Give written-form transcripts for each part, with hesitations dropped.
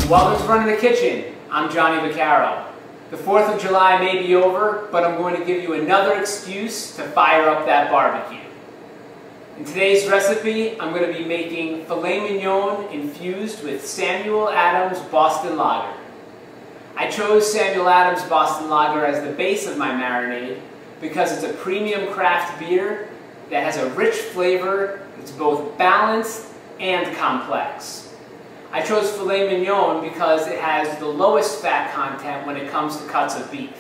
Welcome to Running the Kitchen. I'm Johnny Vaccaro. The 4th of July may be over, but I'm going to give you another excuse to fire up that barbecue. In today's recipe, I'm going to be making Filet Mignon infused with Samuel Adams Boston Lager. I chose Samuel Adams Boston Lager as the base of my marinade because it's a premium craft beer that has a rich flavor that's both balanced and complex. I chose Filet Mignon because it has the lowest fat content when it comes to cuts of beef.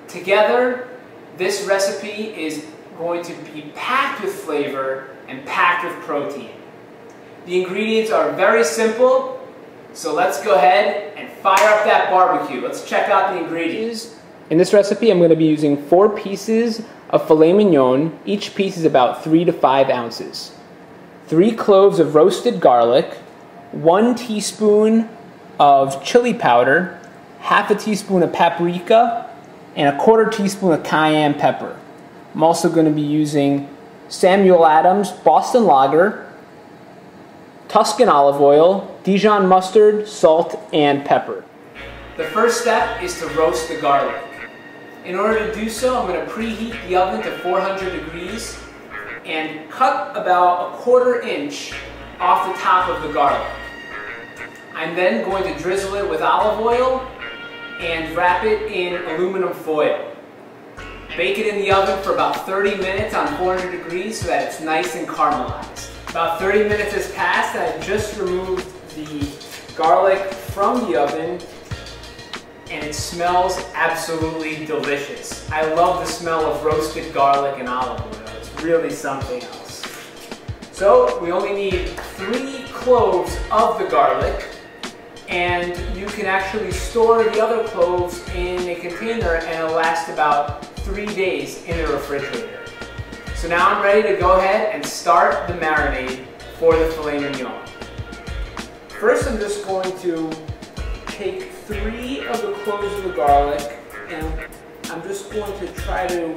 Together, this recipe is going to be packed with flavor and packed with protein. The ingredients are very simple, so let's go ahead and fire up that barbecue. Let's check out the ingredients. In this recipe, I'm going to be using 4 pieces of Filet Mignon. Each piece is about 3 to 5 ounces. 3 cloves of roasted garlic, 1 teaspoon of chili powder, half a teaspoon of paprika, and a 1/4 teaspoon of cayenne pepper. I'm also going to be using Samuel Adams Boston Lager, Tuscan olive oil, Dijon mustard, salt, and pepper. The first step is to roast the garlic. In order to do so, I'm going to preheat the oven to 400 degrees and cut about a 1/4 inch off the top of the garlic. I'm then going to drizzle it with olive oil and wrap it in aluminum foil. Bake it in the oven for about 30 minutes on 400 degrees so that it's nice and caramelized. About 30 minutes has passed and I've just removed the garlic from the oven and it smells absolutely delicious. I love the smell of roasted garlic and olive oil. It's really something else. So we only need 3 cloves of the garlic, and you can actually store the other cloves in a container and it'll last about 3 days in the refrigerator. So now I'm ready to go ahead and start the marinade for the Filet Mignon. First I'm just going to take 3 of the cloves of the garlic and I'm just going to try to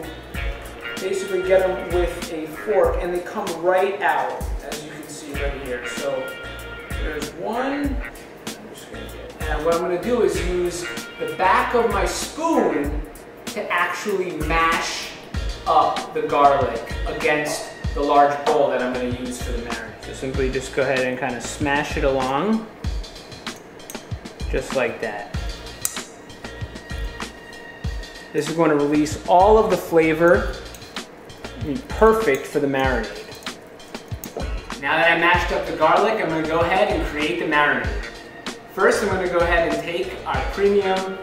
basically get them with a fork, and they come right out, as you can see right here. So there's one. And what I'm going to do is use the back of my spoon to actually mash up the garlic against the large bowl that I'm going to use for the marinade. So simply just go ahead and kind of smash it along, just like that. This is going to release all of the flavor, perfect for the marinade. Now that I mashed up the garlic, I'm going to go ahead and create the marinade. First, I'm going to go ahead and take our premium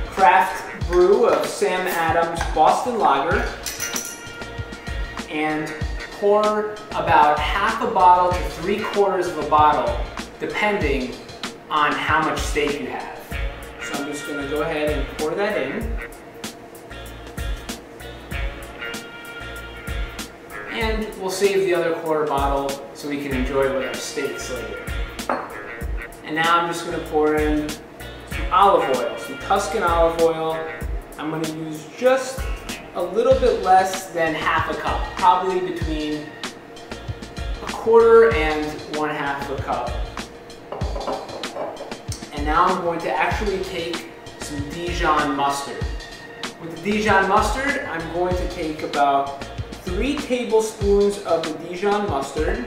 craft brew of Sam Adams Boston Lager and pour about half a bottle to 3/4 of a bottle, depending on how much steak you have. So I'm just going to go ahead and pour that in. And we'll save the other 1/4 bottle so we can enjoy it with our steaks later. And now I'm just going to pour in some olive oil, some Tuscan olive oil. I'm going to use just a little bit less than half a cup, probably between 1/4 and 1/2 of a cup. And now I'm going to actually take some Dijon mustard. With the Dijon mustard, I'm going to take about 3 tablespoons of the Dijon mustard.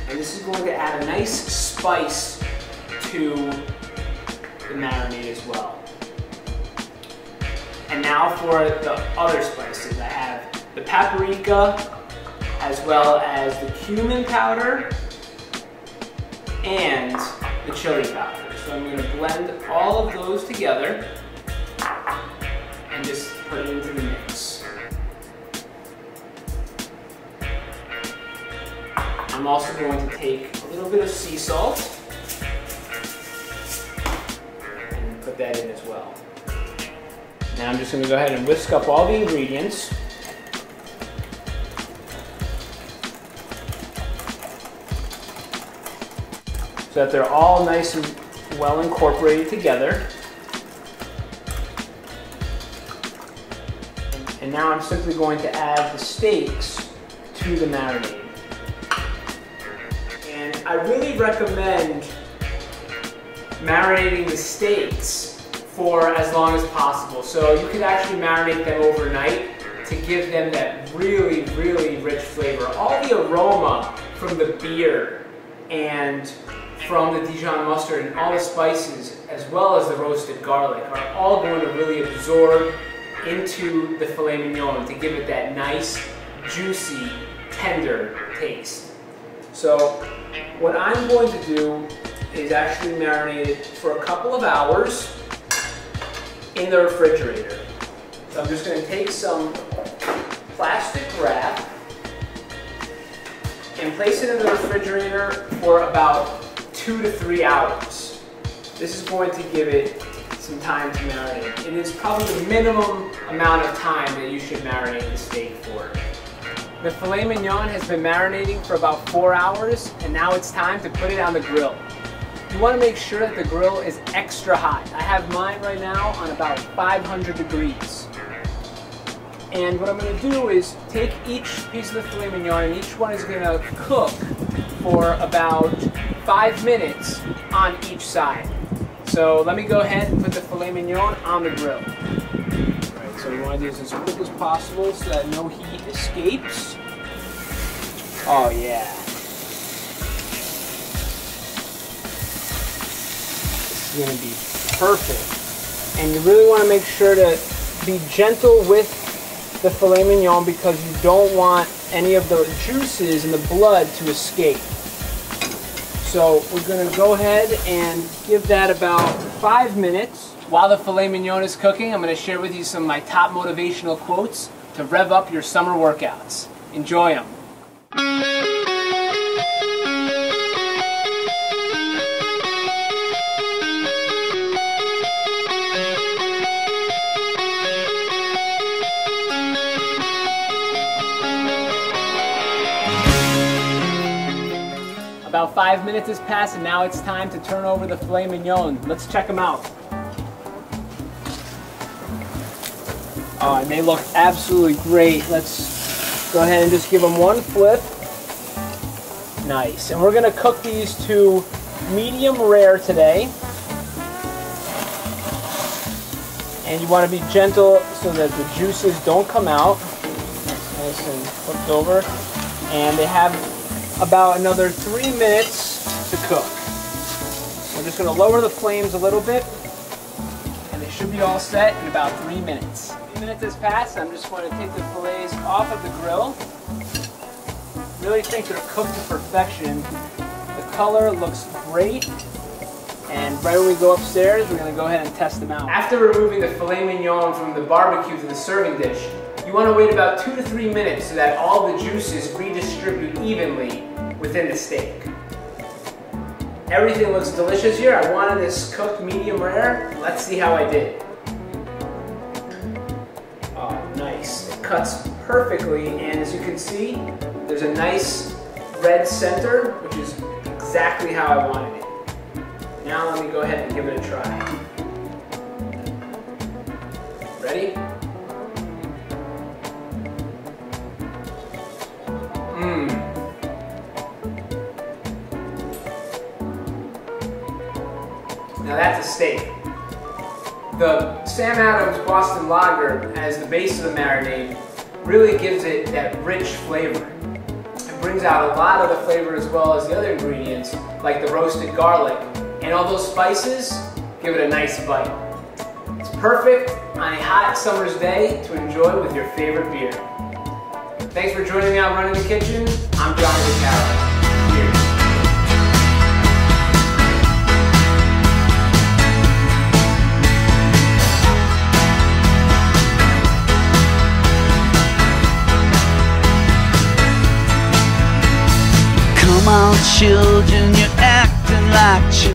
And this is going to add a nice spice to the marinade as well. And now for the other spices. I have the paprika, as well as the cumin powder, and the chili powder. So I'm going to blend all of those together and just put it into the mix. I'm also going to take a little bit of sea salt and put that in as well. Now I'm just going to go ahead and whisk up all the ingredients. So that they're all nice and well incorporated together. And now I'm simply going to add the steaks to the marinade. And I really recommend marinating the steaks for as long as possible. So you could actually marinate them overnight to give them that really, really rich flavor. All the aroma from the beer and from the Dijon mustard and all the spices, as well as the roasted garlic, are all going to really absorb into the filet mignon to give it that nice, juicy, tender taste. So what I'm going to do is actually marinate it for a couple of hours in the refrigerator. So I'm just going to take some plastic wrap and place it in the refrigerator for about 2 to 3 hours. This is going to give it some time to marinate. It is probably the minimum amount of time that you should marinate the steak for. The filet mignon has been marinating for about 4 hours, and now it's time to put it on the grill. You want to make sure that the grill is extra hot. I have mine right now on about 500 degrees. And what I'm going to do is take each piece of the filet mignon, and each one is going to cook for about 5 minutes on each side. So let me go ahead and put the filet mignon on the grill. Alright, so we want to do this as quick as possible so that no heat escapes. Oh yeah. This is going to be perfect. And you really want to make sure to be gentle with the filet mignon because you don't want any of the juices and the blood to escape. So we're going to go ahead and give that about 5 minutes. While the filet mignon is cooking, I'm going to share with you some of my top motivational quotes to rev up your summer workouts. Enjoy them. About 5 minutes has passed, and now it's time to turn over the filet mignon. Let's check them out. Oh, and they look absolutely great. Let's go ahead and just give them one flip. Nice. And we're going to cook these to medium rare today. And you want to be gentle so that the juices don't come out. That's nice and flipped over. And they have about another 3 minutes to cook. We're just going to lower the flames a little bit, and they should be all set in about 3 minutes. 3 minutes has passed. I'm just going to take the fillets off of the grill. Really think they're cooked to perfection. The color looks great, and right when we go upstairs, we're going to go ahead and test them out. After removing the filet mignon from the barbecue to the serving dish, you want to wait about 2 to 3 minutes so that all the juices redistribute evenly within the steak. Everything looks delicious here. I wanted this cooked medium rare. Let's see how I did. Oh, nice. It cuts perfectly, and as you can see, there's a nice red center, which is exactly how I wanted it. Now let me go ahead and give it a try. Ready? Now that's a steak. The Sam Adams Boston Lager, as the base of the marinade, really gives it that rich flavor. It brings out a lot of the flavor as well as the other ingredients, like the roasted garlic. And all those spices give it a nice bite. It's perfect on a hot summer's day to enjoy with your favorite beer. Thanks for joining me on Running the Kitchen. I'm Johnny Vaccaro. Cheers. Come on, children, you're acting like children.